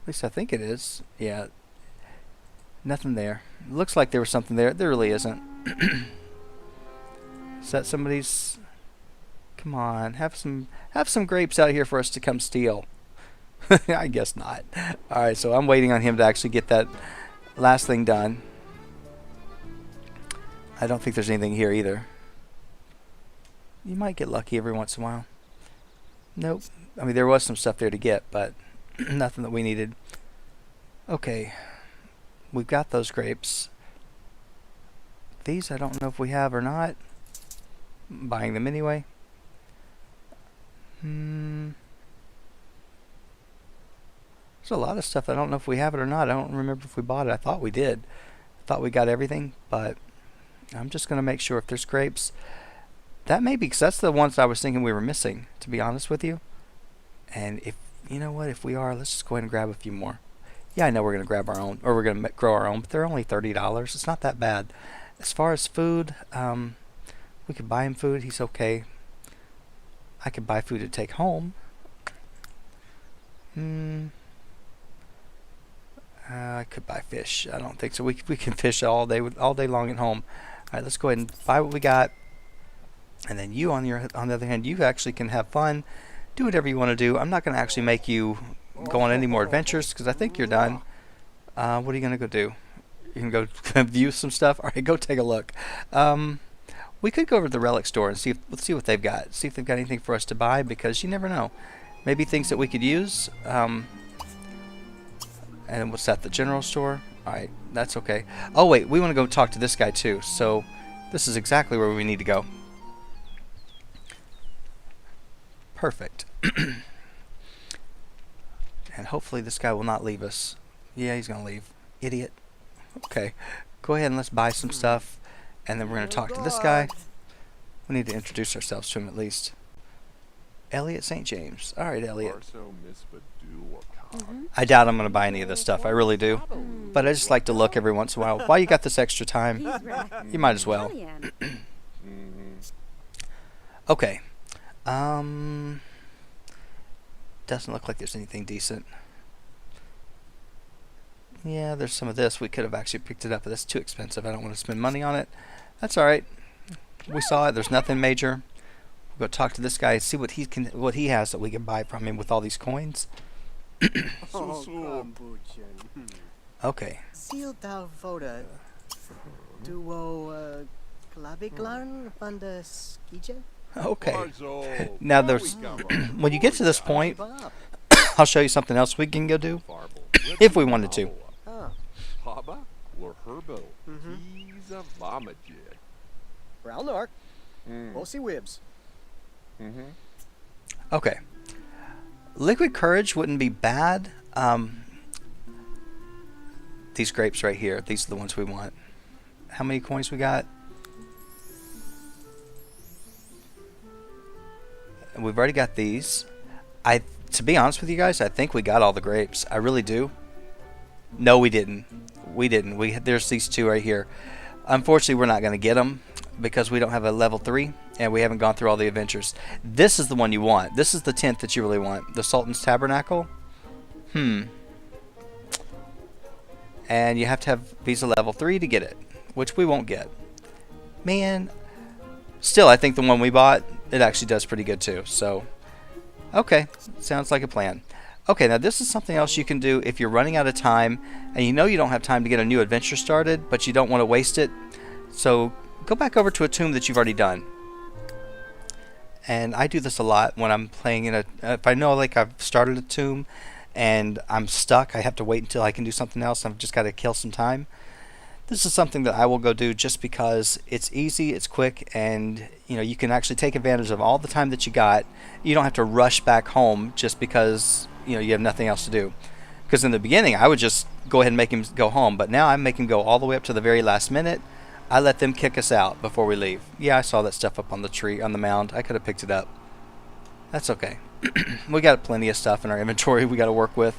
At least I think it is. Yeah. Nothing there. It looks like there was something there. There really isn't. Is that somebody's? Come on, have some grapes out here for us to come steal. I guess not. Alright, so I'm waiting on him to actually get that last thing done. I don't think there's anything here either. You might get lucky every once in a while. Nope. I mean, there was some stuff there to get, but nothing that we needed. Okay. We've got those grapes. These I don't know if we have or not. I'm buying them anyway. There's a lot of stuff I don't know if we have it or not. I don't remember if we bought it. I thought we did. I thought we got everything, but I'm just going to make sure if there's grapes. That may be because that's the ones I was thinking we were missing, to be honest with you. And if, you know what, if we are, let's just go ahead and grab a few more. Yeah, I know we're going to grab our own, or we're going to grow our own, but they're only $30. It's not that bad. As far as food, we could buy him food. He's okay. I could buy food to take home. I could buy fish. I don't think so. We can fish all day long at home. All right, let's go ahead and buy what we got. And then you, on the other hand, you actually can have fun, do whatever you want to do. I'm not going to actually make you go on any more adventures because I think you're done. What are you going to go do? You can go view some stuff. All right, go take a look. We could go over to the relic store and let's see what they've got. See if they've got anything for us to buy, because you never know. Maybe things that we could use. And what's that? The general store? Alright, that's okay. Oh wait, we want to go talk to this guy too. So this is exactly where we need to go. Perfect. And hopefully this guy will not leave us. Yeah, he's going to leave. Idiot. Okay. Go ahead and let's buy some stuff. And then we're going to talk to this guy. We need to introduce ourselves to him at least. Elliot St. James. Alright, Elliot. I doubt I'm going to buy any of this stuff. I really do. But I just like to look every once in a while. While you got this extra time, you might as well. Okay. Doesn't look like there's anything decent. Yeah, there's some of this. We could have actually picked it up, but that's too expensive. I don't want to spend money on it. That's alright. We saw it. There's nothing major. We'll go talk to this guy and see what he has that we can buy from him with all these coins. Okay. Seal thou voda duo claviglan van de skije? Okay. Now there's when you get to this point, I'll show you something else we can go do if we wanted to. Haba or Herbo. He's a vomajig. Ralnark. Bossy Wibs. Okay. Liquid courage wouldn't be bad. These grapes right here, these are the ones we want. How many coins we got? We've already got these. To be honest with you guys, I think we got all the grapes. I really do. No, we didn't. We didn't. There's these two right here. Unfortunately, we're not going to get them because we don't have a level 3 and we haven't gone through all the adventures. This is the one you want. This is the tent that you really want. The Sultan's Tabernacle. And you have to have Visa level 3 to get it, which we won't get. Man, still, I think the one we bought, it actually does pretty good too. So, okay, sounds like a plan. Okay, now this is something else you can do if you're running out of time and you know you don't have time to get a new adventure started, but you don't want to waste it. So go back over to a tomb that you've already done. And I do this a lot when I'm playing in a. If I know like I've started a tomb, and I'm stuck, I have to wait until I can do something else. I've just got to kill some time. This is something that I will go do just because it's easy, it's quick, and you can actually take advantage of all the time that you got. You don't have to rush back home just because you have nothing else to do. Because in the beginning, I would just go ahead and make him go home, but now I make him go all the way up to the very last minute. I let them kick us out before we leave. Yeah, I saw that stuff up on the tree, on the mound. I could have picked it up. That's okay. We got plenty of stuff in our inventory we got to work with.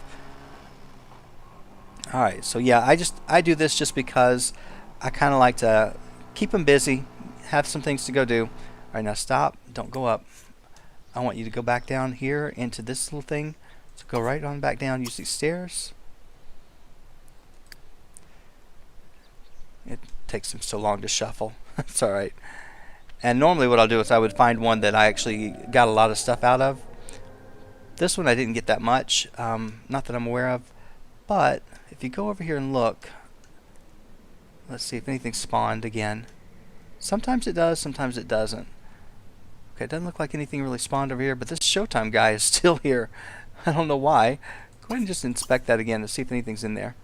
Alright, so yeah, I do this just because I kind of like to keep them busy, have some things to go do. Alright, now stop. Don't go up. I want you to go back down here into this little thing. So go right on back down. Use these stairs. It takes them so long to shuffle. It's alright. And normally what I'll do is I would find one that I actually got a lot of stuff out of. This one I didn't get that much. Not that I'm aware of. But if you go over here and look, let's see if anything spawned again. Sometimes it does, sometimes it doesn't. Okay, it doesn't look like anything really spawned over here, but this Showtime guy is still here. I don't know why. Go ahead and just inspect that again to see if anything's in there.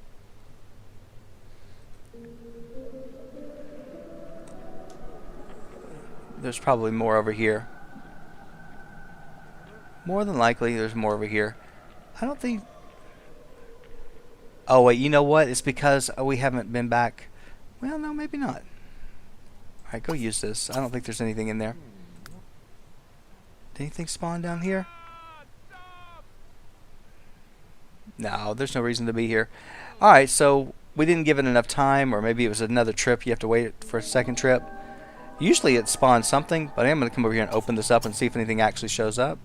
There's probably more over here. More than likely, there's more over here. I don't think... Oh, wait, you know what? It's because we haven't been back. Well, no, maybe not. Alright, go use this. I don't think there's anything in there. Did anything spawn down here? No, there's no reason to be here. Alright, so we didn't give it enough time, or maybe it was another trip. You have to wait for a second trip. Usually it spawns something, but I am going to come over here and open this up and see if anything actually shows up.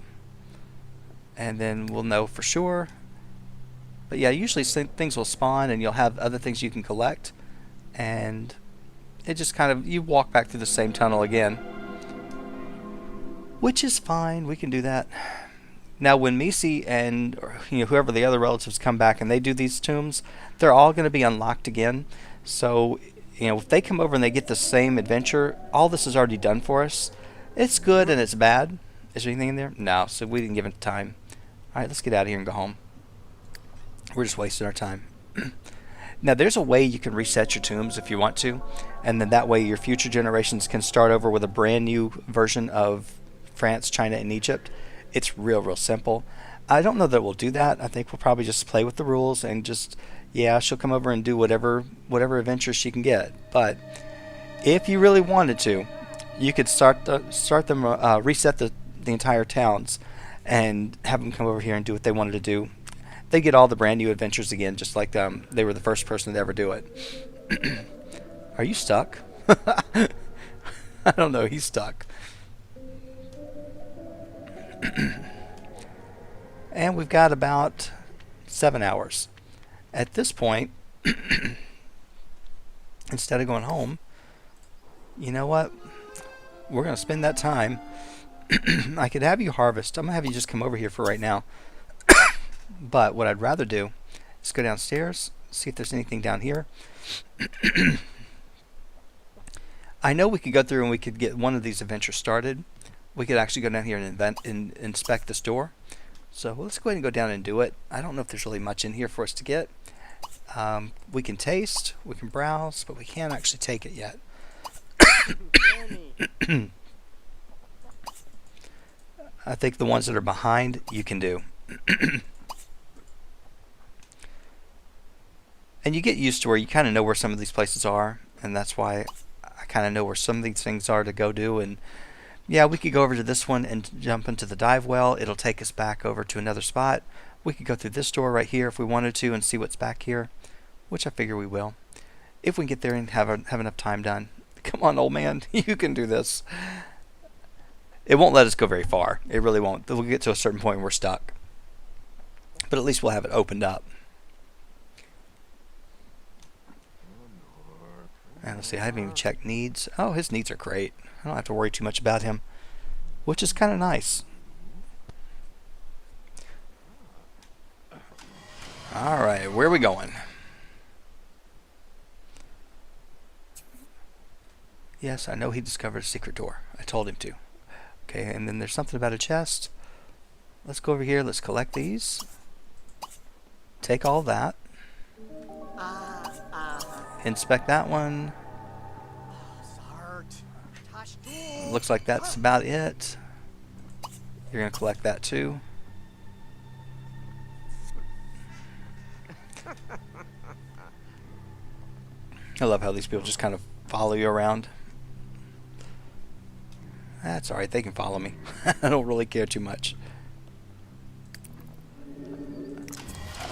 And then we'll know for sure. But yeah, usually things will spawn and you'll have other things you can collect. And it just kind of, you walk back through the same tunnel again. Which is fine, we can do that. Now when Misi and whoever the other relatives come back and they do these tombs, they're all going to be unlocked again. So if they come over and they get the same adventure, all this is already done for us. It's good and it's bad. Is there anything in there? No, so we didn't give it time. Alright, let's get out of here and go home. We're just wasting our time. Now there's a way you can reset your tombs if you want to, and then that way your future generations can start over with a brand new version of France, China, and Egypt. It's real simple. I don't know that we'll do that. I think we'll probably just play with the rules and just, yeah, she'll come over and do whatever adventures she can get. But if you really wanted to, you could reset the entire towns and have them come over here and do what they wanted to do. They get all the brand new adventures again, just like they were the first person to ever do it. Are you stuck? I don't know, he's stuck. And we've got about 7 hours. At this point, instead of going home, you know what? We're going to spend that time. I could have you harvest. I'm going to have you just come over here for right now. But what I'd rather do is go downstairs, see if there's anything down here. I know we could go through and we could get one of these adventures started. We could actually go down here and inspect this door. So let's go ahead and go down and do it. I don't know if there's really much in here for us to get. We can taste, we can browse, but we can't actually take it yet. I think the ones that are behind you can do. And you get used to where you kind of know where some of these places are, and that's why I kind of know where some of these things are to go do. And yeah, we could go over to this one and jump into the dive well. It'll take us back over to another spot. We could go through this door right here if we wanted to and see what's back here, which I figure we will. If we can get there and have enough time done. Come on, old man, you can do this. It won't let us go very far. It really won't. We'll get to a certain point and we're stuck. But at least we'll have it opened up. And let's see, I haven't even checked needs. Oh, his needs are great. I don't have to worry too much about him, which is kind of nice. Alright, where are we going? Yes, I know he discovered a secret door. I told him to. Okay, and then there's something about a chest. Let's go over here. Let's collect these. Take all that. Inspect that one. Looks like that's about it. You're going to collect that too. I love how these people just kind of follow you around. That's alright, they can follow me. I don't really care too much.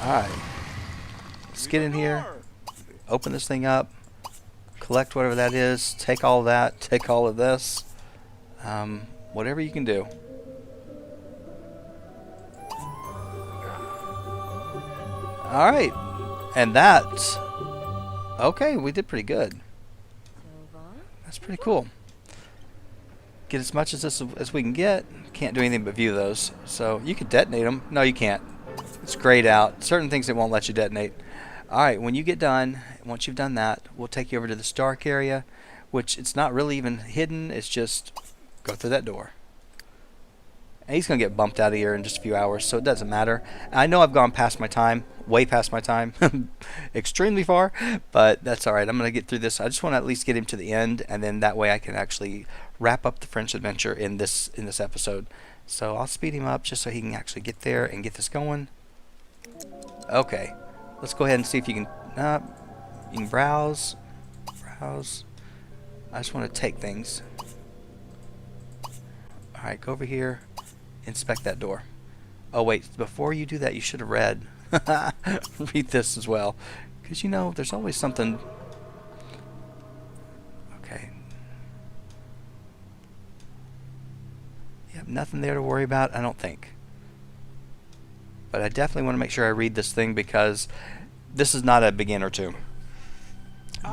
Alright. Let's get in here. Open this thing up. Collect whatever that is. Take all that. Take all of this. Whatever you can do. Alright. And that... Okay, we did pretty good. That's pretty cool. Get as much as we can get. Can't do anything but view those. So you could detonate them. No, you can't. It's grayed out. Certain things it won't let you detonate. Alright, when you get done, once you've done that, we'll take you over to this dark area, which it's not really even hidden. It's just go through that door. And he's going to get bumped out of here in just a few hours, so it doesn't matter. I know I've gone past my time, way past my time, extremely far, but that's alright. I'm going to get through this. I just want to at least get him to the end, and then that way I can actually wrap up the French adventure in this episode. So I'll speed him up just so he can actually get there and get this going. Okay, let's go ahead and see if you can browse. Browse. I just want to take things. Alright, go over here. Inspect that door. Oh wait, before you do that you should have read. Read this as well. Because you know, there's always something... Okay. Yep, nothing there to worry about, I don't think. But I definitely want to make sure I read this thing because this is not a beginner tomb.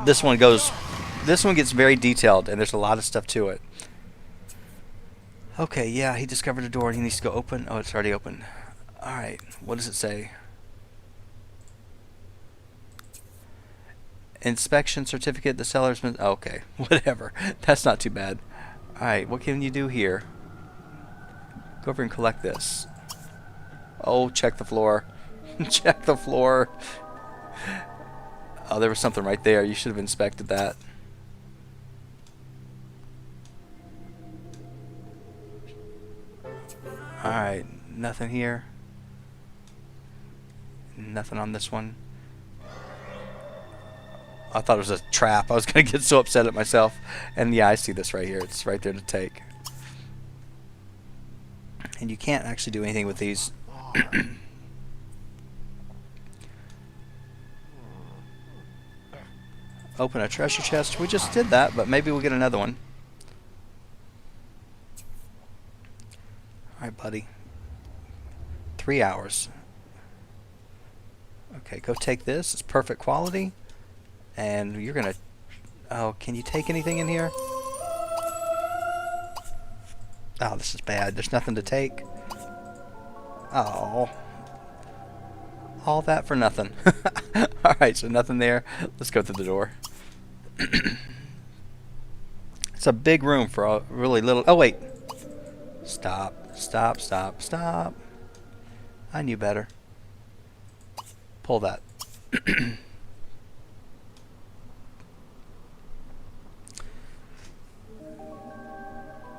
This one gets very detailed and there's a lot of stuff to it. Okay, yeah, he discovered a door and he needs to go open. Oh, it's already open. Alright, what does it say? Inspection certificate, the seller's been... Okay, whatever. That's not too bad. Alright, what can you do here? Go over and collect this. Oh, check the floor. Check the floor. Oh, there was something right there. You should have inspected that. Alright, nothing here. Nothing on this one. I thought it was a trap. I was going to get so upset at myself. And yeah, I see this right here. It's right there to take. And you can't actually do anything with these. Open a treasure chest. We just did that, but maybe we'll get another one. Alright, buddy. 3 hours. Okay, go take this. It's perfect quality. And you're gonna... Oh, can you take anything in here? Oh, this is bad. There's nothing to take. Oh. All that for nothing. Alright, so nothing there. Let's go through the door. It's a big room for a really little... Oh, wait. Stop. Stop, stop, stop. I knew better. Pull that.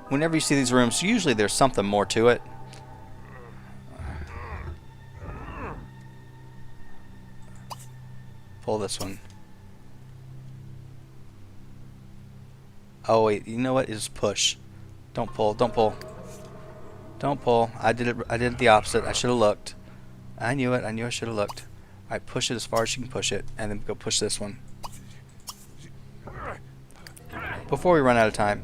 Whenever you see these rooms, usually there's something more to it. Pull this one. Oh wait, you know what? Just push. Don't pull. Don't pull. Don't pull. I did it the opposite. I should have looked. I knew it. I knew I should have looked. Alright, push it as far as you can push it, and then go push this one. Before we run out of time.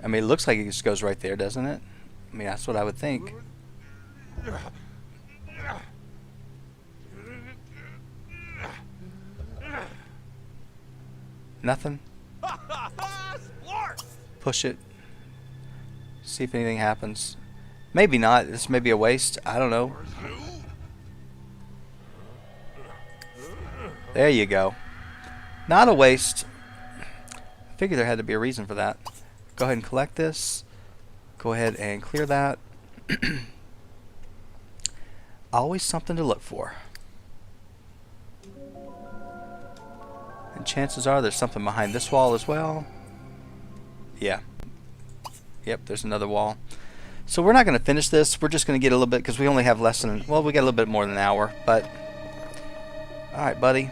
I mean, it looks like it just goes right there, doesn't it? I mean, that's what I would think. Nothing? Push it. See if anything happens. Maybe not. This may be a waste. I don't know. There you go. Not a waste. I figured there had to be a reason for that. Go ahead and collect this. Go ahead and clear that. Always something to look for. And chances are there's something behind this wall as well. Yeah. Yep, there's another wall. So we're not going to finish this. We're just going to get a little bit, because we only have less than, well, we got a little bit more than an hour. But, alright, buddy.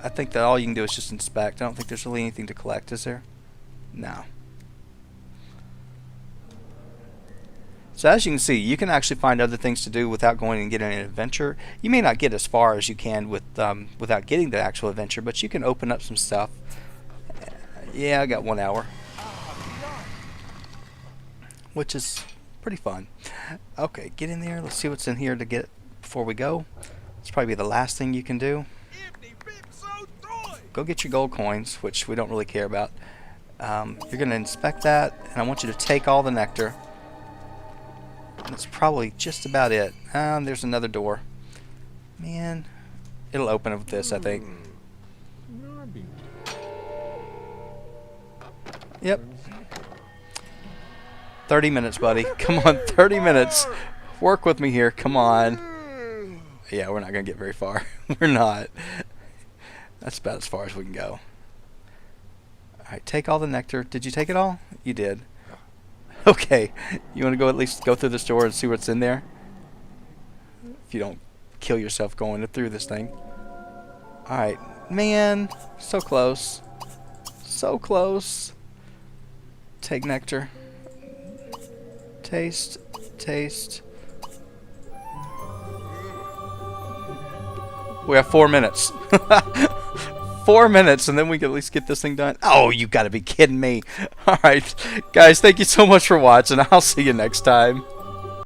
I think that all you can do is just inspect. I don't think there's really anything to collect, is there? No. So as you can see, you can actually find other things to do without going and getting an adventure. You may not get as far as you can with without getting the actual adventure, but you can open up some stuff. Yeah, I got 1 hour, which is pretty fun. Okay, get in there. Let's see what's in here to get before we go. It's probably the last thing you can do. Go get your gold coins, which we don't really care about. You're going to inspect that, and I want you to take all the nectar. That's probably just about it. There's another door. Man, it'll open with this, I think. Yep. 30 minutes, buddy. Come on, 30 minutes. Work with me here. Come on. Yeah, we're not going to get very far. We're not. That's about as far as we can go. Alright, take all the nectar. Did you take it all? You did. Okay. You want to go at least go through this door and see what's in there? If you don't kill yourself going through this thing. Alright. Man, so close. So close. Take nectar. Taste. Taste. We have 4 minutes. 4 minutes, and then we can at least get this thing done. Oh, you gotta be kidding me. Alright, guys, thank you so much for watching. I'll see you next time.